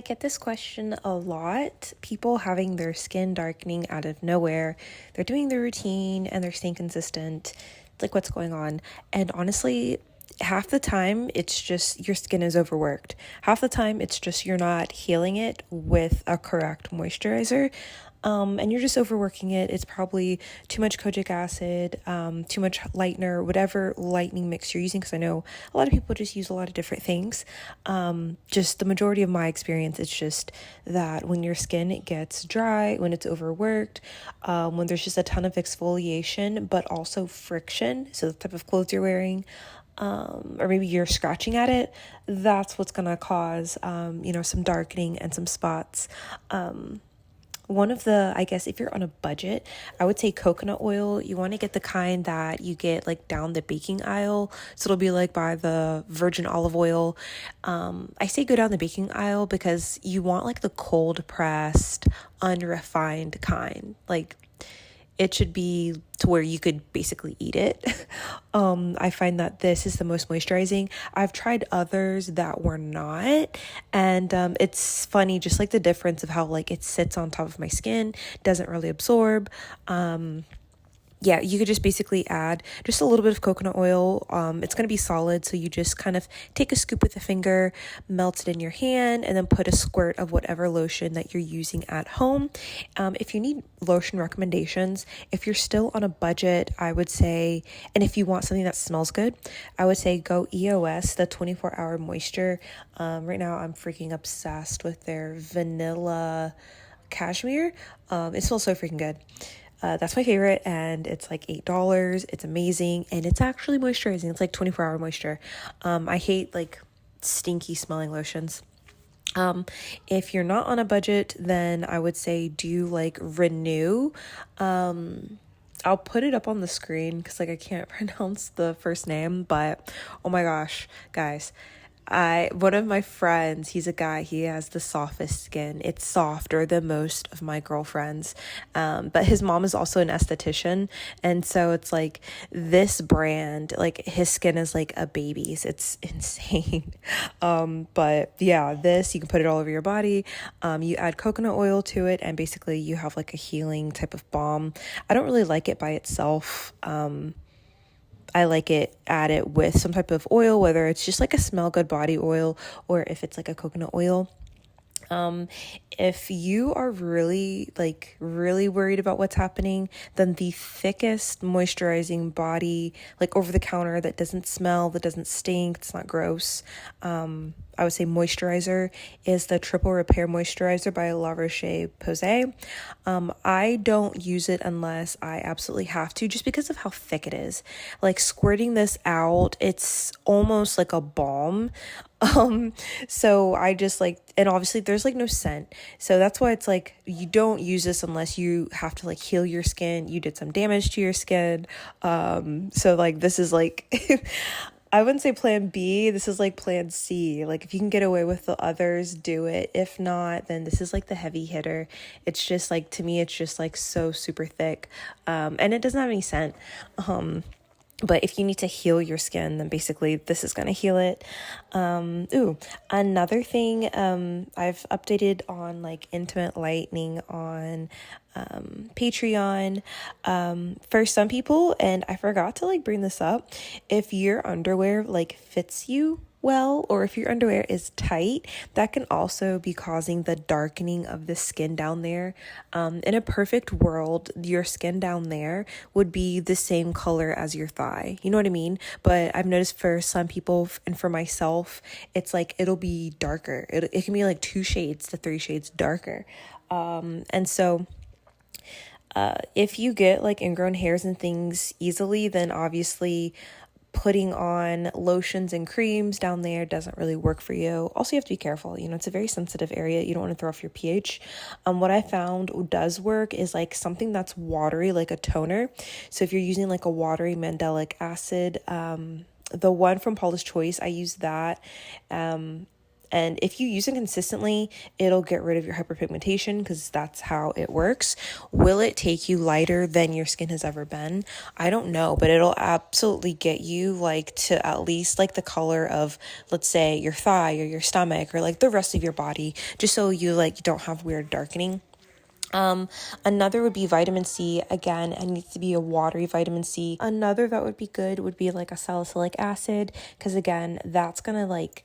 I get this question a lot. People having their skin darkening out of nowhere. They're doing their routine and they're staying consistent. It's like, what's going on? And honestly, half the time it's just your skin is overworked. Half the time it's just you're not healing it with a correct moisturizer. And you're just overworking it. It's probably too much kojic acid, too much lightener, whatever lightening mix you're using. Because I know a lot of people just use a lot of different things. Just the majority of my experience, it's just that when your skin gets dry, when it's overworked, when there's just a ton of exfoliation, but also friction. So the type of clothes you're wearing, or maybe you're scratching at it, that's what's gonna cause, some darkening and some spots. One of the, I guess, if you're on a budget, I would say coconut oil. You want to get the kind that you get like down the baking aisle. So it'll be like by the virgin olive oil. I say go down the baking aisle because you want like the cold pressed, unrefined kind. Like it should be to where you could basically eat it. I find that this is the most moisturizing. I've tried others that were not, and it's funny, just like the difference of how like it sits on top of my skin, doesn't really absorb. Yeah, you could just basically add just a little bit of coconut oil. It's going to be solid, so you just kind of take a scoop with a finger, melt it in your hand, and then put a squirt of whatever lotion that you're using at home. If you need lotion recommendations, if you're still on a budget, I would say, and if you want something that smells good, I would say go EOS, the 24-hour moisture. Right now, I'm freaking obsessed with their vanilla cashmere. It smells so freaking good. That's my favorite, and it's like $8. It's amazing, and it's actually moisturizing. It's like 24-hour moisture. I hate like stinky smelling lotions. If you're not on a budget, then I would say do like Renew. I'll put it up on the screen because like I can't pronounce the first name, but oh my gosh, guys. One of my friends, he's a guy, he has the softest skin. It's softer than most of my girlfriends. But his mom is also an esthetician. And so it's like this brand, like his skin is like a baby's. It's insane. But yeah, this, you can put it all over your body. You add coconut oil to it, and basically you have like a healing type of balm. I don't really like it by itself. I like it added with some type of oil, whether it's just like a smell good body oil or if it's like a coconut oil. If you are really worried about what's happening, then the thickest moisturizing body, like over the counter, that doesn't smell, that doesn't stink, it's not gross, I would say moisturizer is the Triple Repair Moisturizer by La Roche-Posay. I don't use it unless I absolutely have to, just because of how thick it is. Like squirting this out, it's almost like a balm. So I just like, and obviously there's like no scent. So that's why it's like, you don't use this unless you have to like heal your skin. You did some damage to your skin. So like, this is like, I wouldn't say plan B. This is like plan C. Like if you can get away with the others, do it. If not, then this is like the heavy hitter. It's just like, to me, it's just like so super thick. And it doesn't have any scent. But if you need to heal your skin, then basically this is going to heal it. Another thing, I've updated on like intimate lightening on Patreon. For some people, and I forgot to like bring this up, if your underwear like fits you well, or if your underwear is tight, that can also be causing the darkening of the skin down there. In a perfect world, your skin down there would be the same color as your thigh. You know what I mean? But I've noticed for some people and for myself, it's like it'll be darker. It can be like 2 shades to 3 shades darker. And so if you get like ingrown hairs and things easily, then obviously putting on lotions and creams down there doesn't really work for you. Also, you have to be careful. You know, it's a very sensitive area. You don't want to throw off your pH. What I found does work is like something that's watery, like a toner. So if you're using like a watery mandelic acid, the one from Paula's Choice, I use that. And if you use it consistently, it'll get rid of your hyperpigmentation because that's how it works. Will it take you lighter than your skin has ever been? I don't know, but it'll absolutely get you like to at least like the color of, let's say, your thigh or your stomach or like the rest of your body, just so you like don't have weird darkening. Another would be vitamin C. Again, it needs to be a watery vitamin C. Another that would be good would be like a salicylic acid, because again, that's gonna like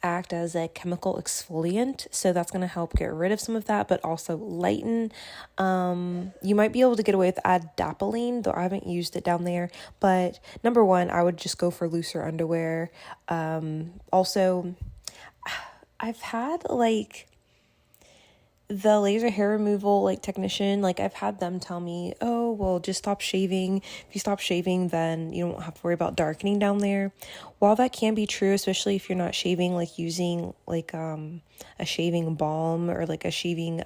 act as a chemical exfoliant, so that's going to help get rid of some of that, but also lighten. You might be able to get away with adapalene, though I haven't used it down there, but number one, I would just go for looser underwear. Also, I've had like the laser hair removal like technician, like I've had them tell me, oh well, just stop shaving. If you stop shaving, then you don't have to worry about darkening down there. While that can be true, especially if you're not shaving, like using like a shaving balm or like a shaving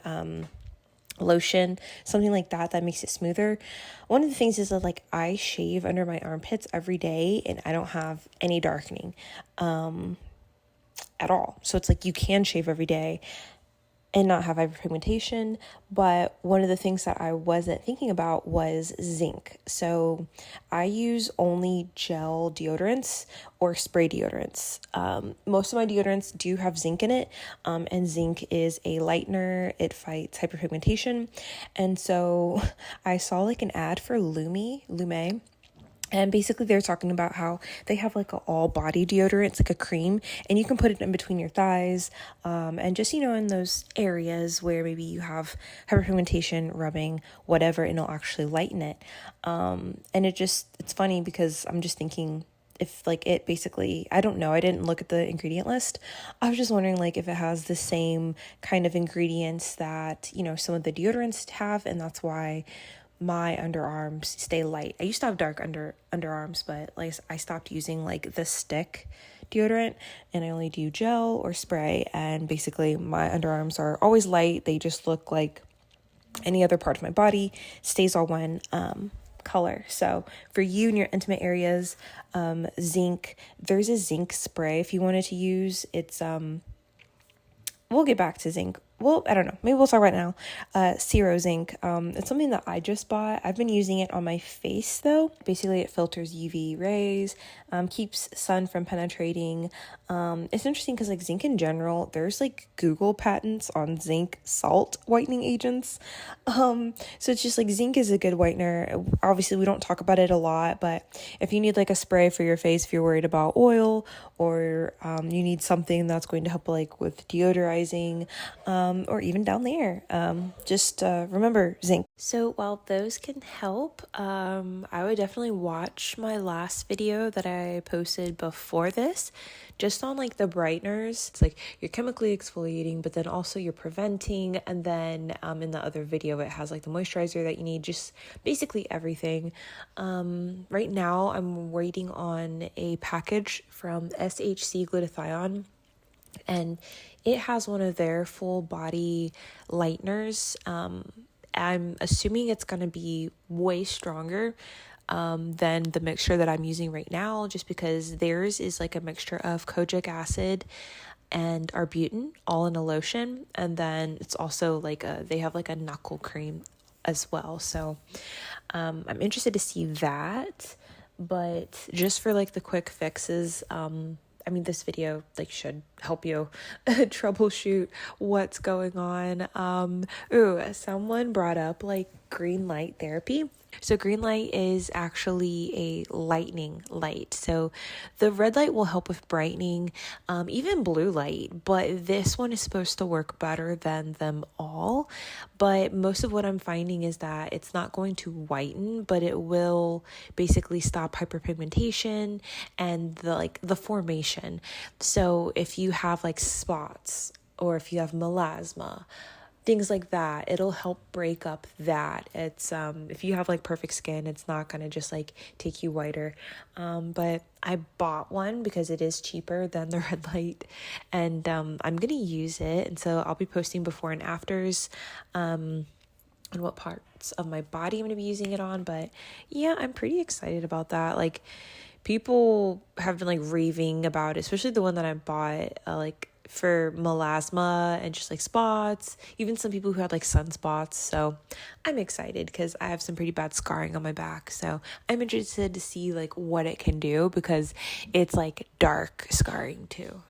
lotion, something like that makes it smoother. One of the things is that like I shave under my armpits every day and I don't have any darkening at all. So it's like you can shave every day and not have hyperpigmentation. But one of the things that I wasn't thinking about was zinc. So I use only gel deodorants or spray deodorants. Most of my deodorants do have zinc in it, and zinc is a lightener. It fights hyperpigmentation. And so I saw like an ad for Lume. And basically they're talking about how they have like an all body deodorant. It's like a cream and you can put it in between your thighs, and just, you know, in those areas where maybe you have hyperpigmentation, rubbing, whatever, and it'll actually lighten it. And it's funny because I'm just thinking if like it basically, I don't know, I didn't look at the ingredient list. I was just wondering like if it has the same kind of ingredients that, you know, some of the deodorants have, and that's why my underarms stay light. I used to have dark underarms, but like I stopped using like the stick deodorant and I only do gel or spray, and basically my underarms are always light. They just look like any other part of my body, stays all one color. So for you in your intimate areas, zinc, there's a zinc spray if you wanted to use. It's we'll get back to zinc. Well, I don't know. Maybe we'll talk about it now. Zero Zinc. It's something that I just bought. I've been using it on my face though. Basically, it filters UV rays, keeps sun from penetrating. It's interesting because like zinc in general, there's like Google patents on zinc salt whitening agents. So it's just like zinc is a good whitener. Obviously, we don't talk about it a lot, but if you need like a spray for your face, if you're worried about oil, or you need something that's going to help like with deodorizing, or even down there, just remember zinc. So while those can help, I would definitely watch my last video that I posted before this, just on like the brighteners. It's like you're chemically exfoliating, but then also you're preventing, and then in the other video it has like the moisturizer that you need, just basically everything. Right now I'm waiting on a package from SHC Glutathione, and it has one of their full body lighteners. I'm assuming it's going to be way stronger than the mixture that I'm using right now, just because theirs is like a mixture of kojic acid and arbutin all in a lotion, and then it's also like they have like a knuckle cream as well. So I'm interested to see that. But just for like the quick fixes, I mean, this video like should help you troubleshoot what's going on. Someone brought up like green light therapy. So green light is actually a lightening light. So the red light will help with brightening, even blue light, but this one is supposed to work better than them all. But most of what I'm finding is that it's not going to whiten, but it will basically stop hyperpigmentation and the formation. So if you have like spots, or if you have melasma, things like that, it'll help break up that. It's if you have like perfect skin, it's not gonna just like take you whiter. But I bought one because it is cheaper than the red light, and I'm gonna use it, and so I'll be posting before and afters on what parts of my body I'm gonna be using it on. But yeah, I'm pretty excited about that. Like people have been like raving about it, especially the one that I bought like for melasma and just like spots, even some people who had like sunspots. So I'm excited because I have some pretty bad scarring on my back. So I'm interested to see like what it can do because it's like dark scarring too.